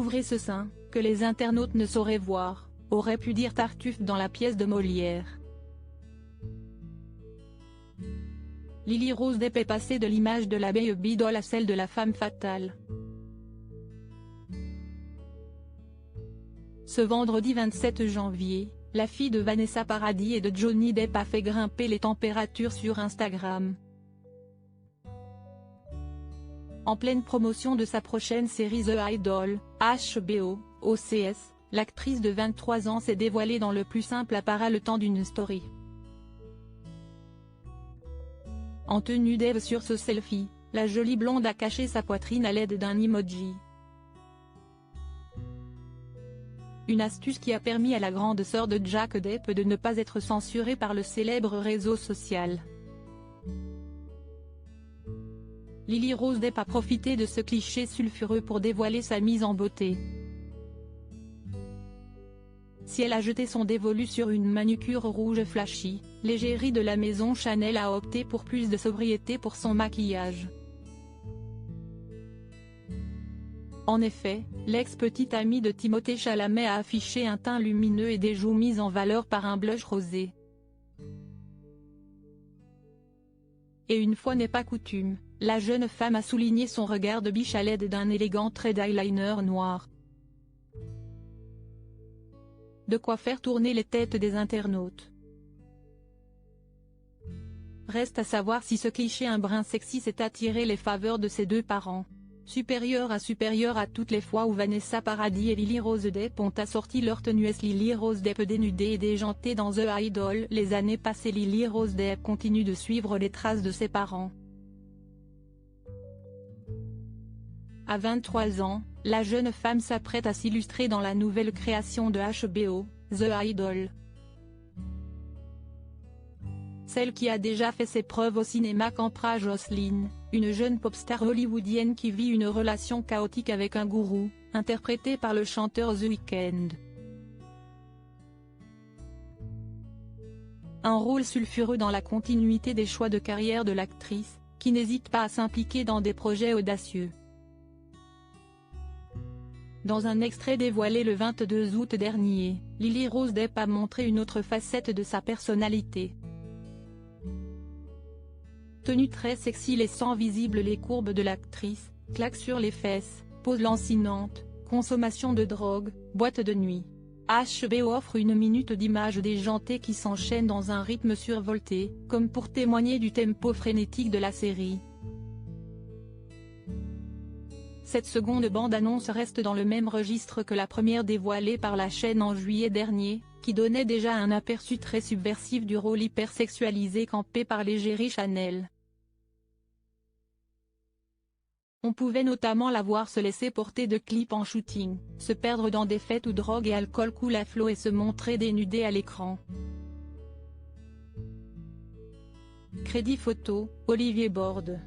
découvrez ce sein, que les internautes ne sauraient voir, aurait pu dire Tartuffe dans la pièce de Molière. Lily Rose Depp est passée de l'image de la baby doll à celle de la femme fatale. Ce vendredi 27 janvier, la fille de Vanessa Paradis et de Johnny Depp a fait grimper les températures sur Instagram. En pleine promotion de sa prochaine série The Idol, HBO, OCS, l'actrice de 23 ans s'est dévoilée dans le plus simple apparat le temps d'une story. En tenue d'Ève sur ce selfie, la jolie blonde a caché sa poitrine à l'aide d'un emoji. Une astuce qui a permis à la grande sœur de Jack Depp de ne pas être censurée par le célèbre réseau social. Lily Rose Depp a profité de ce cliché sulfureux pour dévoiler sa mise en beauté. Si elle a jeté son dévolu sur une manucure rouge flashy, l'égérie de la maison Chanel a opté pour plus de sobriété pour son maquillage. En effet, l'ex-petite amie de Timothée Chalamet a affiché un teint lumineux et des joues mises en valeur par un blush rosé. Et une fois n'est pas coutume, la jeune femme a souligné son regard de biche à l'aide d'un élégant trait d'eyeliner noir. De quoi faire tourner les têtes des internautes. Reste à savoir si ce cliché un brin sexy s'est attiré les faveurs de ses deux parents. Supérieur à toutes les fois où Vanessa Paradis et Lily Rose Depp ont assorti leur tenue. Lily Rose Depp dénudée et déjantée dans The Idol. Les années passées, Lily Rose Depp continue de suivre les traces de ses parents. À 23 ans, la jeune femme s'apprête à s'illustrer dans la nouvelle création de HBO, The Idol. Celle qui a déjà fait ses preuves au cinéma campera Jocelyn, une jeune pop-star hollywoodienne qui vit une relation chaotique avec un gourou, interprété par le chanteur The Weeknd. Un rôle sulfureux dans la continuité des choix de carrière de l'actrice, qui n'hésite pas à s'impliquer dans des projets audacieux. Dans un extrait dévoilé le 22 août dernier, Lily Rose Depp a montré une autre facette de sa personnalité. Tenue très sexy laissant visibles les courbes de l'actrice, claque sur les fesses, pose lancinante, consommation de drogue, boîte de nuit. HBO offre une minute d'images déjantées qui s'enchaînent dans un rythme survolté, comme pour témoigner du tempo frénétique de la série. Cette seconde bande-annonce reste dans le même registre que la première dévoilée par la chaîne en juillet dernier, qui donnait déjà un aperçu très subversif du rôle hypersexualisé campé par l'égérie Chanel. On pouvait notamment la voir se laisser porter de clips en shooting, se perdre dans des fêtes où drogue et alcool coulent à flot et se montrer dénudée à l'écran. Crédit photo, Olivier Borde.